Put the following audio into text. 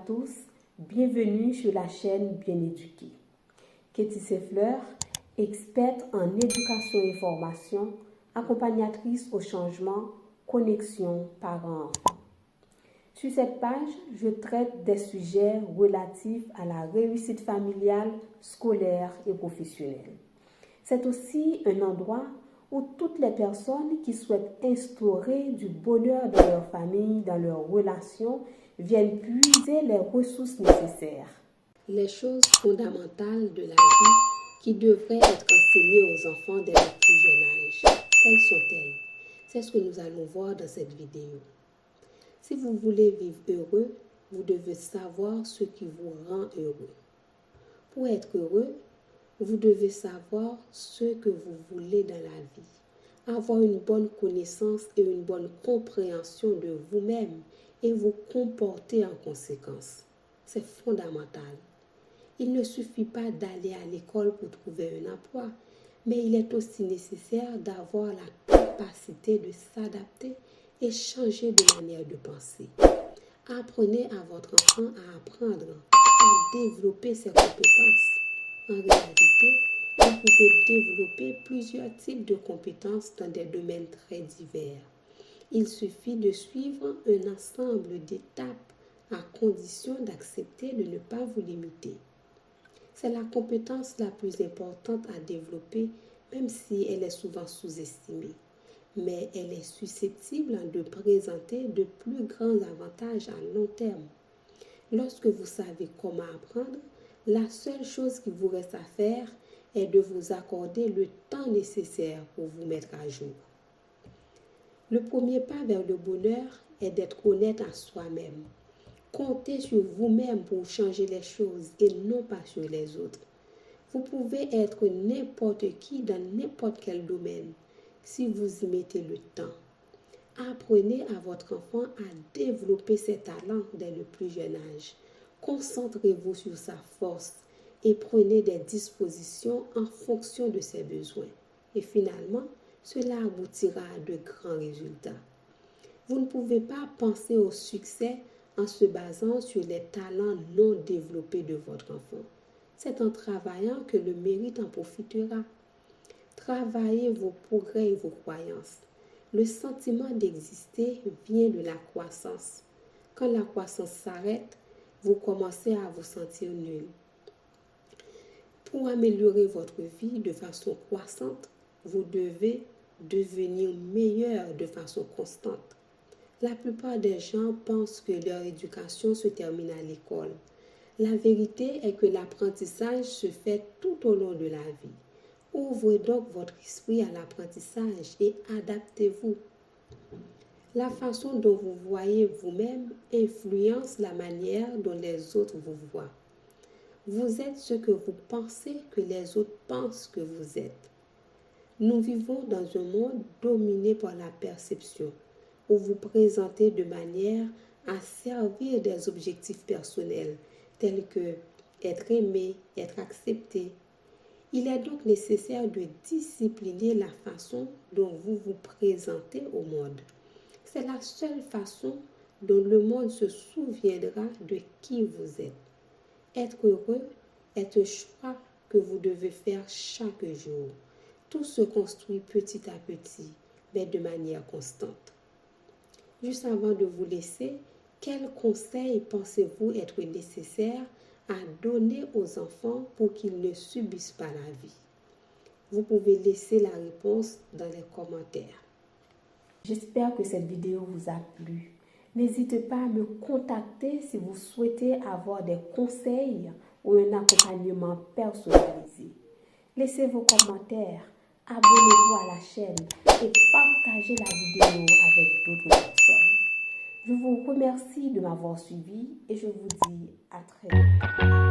tous, bienvenue sur la chaîne Bien Éduquée. Katie Seffleur, experte en éducation et formation, accompagnatrice au changement, connexion parents-enfants. Sur cette page, je traite des sujets relatifs à la réussite familiale, scolaire et professionnelle. C'est aussi un endroit où toutes les personnes qui souhaitent instaurer du bonheur dans leur famille, dans leurs relations, viennent puiser les ressources nécessaires. Les choses fondamentales de la vie qui devraient être enseignées aux enfants dès le plus jeune âge. Quelles sont-elles? C'est ce que nous allons voir dans cette vidéo. Si vous voulez vivre heureux, vous devez savoir ce qui vous rend heureux. Pour être heureux, vous devez savoir ce que vous voulez dans la vie, avoir une bonne connaissance et une bonne compréhension de vous-même et vous comporter en conséquence. C'est fondamental. Il ne suffit pas d'aller à l'école pour trouver un emploi, mais il est aussi nécessaire d'avoir la capacité de s'adapter et changer de manière de penser. Apprenez à votre enfant à apprendre, à développer ses compétences. En réalité, vous pouvez développer plusieurs types de compétences dans des domaines très divers. Il suffit de suivre un ensemble d'étapes à condition d'accepter de ne pas vous limiter. C'est la compétence la plus importante à développer, même si elle est souvent sous-estimée. Mais elle est susceptible de présenter de plus grands avantages à long terme. Lorsque vous savez comment apprendre, la seule chose qu'il vous reste à faire est de vous accorder le temps nécessaire pour vous mettre à jour. Le premier pas vers le bonheur est d'être honnête à soi-même. Comptez sur vous-même pour changer les choses et non pas sur les autres. Vous pouvez être n'importe qui dans n'importe quel domaine si vous y mettez le temps. Apprenez à votre enfant à développer ses talents dès le plus jeune âge. Concentrez-vous sur sa force et prenez des dispositions en fonction de ses besoins. Et finalement, cela aboutira à de grands résultats. Vous ne pouvez pas penser au succès en se basant sur les talents non développés de votre enfant. C'est en travaillant que le mérite en profitera. Travaillez vos progrès et vos croyances. Le sentiment d'exister vient de la croissance. Quand la croissance s'arrête, vous commencez à vous sentir nul. Pour améliorer votre vie de façon croissante, vous devez devenir meilleur de façon constante. La plupart des gens pensent que leur éducation se termine à l'école. La vérité est que l'apprentissage se fait tout au long de la vie. Ouvrez donc votre esprit à l'apprentissage et adaptez-vous. La façon dont vous voyez vous-même influence la manière dont les autres vous voient. Vous êtes ce que vous pensez que les autres pensent que vous êtes. Nous vivons dans un monde dominé par la perception, où vous présentez de manière à servir des objectifs personnels, tels que être aimé, être accepté. Il est donc nécessaire de discipliner la façon dont vous vous présentez au monde. C'est la seule façon dont le monde se souviendra de qui vous êtes. Être heureux est un choix que vous devez faire chaque jour. Tout se construit petit à petit, mais de manière constante. Juste avant de vous laisser, quels conseils pensez-vous être nécessaires à donner aux enfants pour qu'ils ne subissent pas la vie? Vous pouvez laisser la réponse dans les commentaires. J'espère que cette vidéo vous a plu. N'hésitez pas à me contacter si vous souhaitez avoir des conseils ou un accompagnement personnalisé. Laissez vos commentaires, abonnez-vous à la chaîne et partagez la vidéo avec d'autres personnes. Je vous remercie de m'avoir suivi et je vous dis à très bientôt.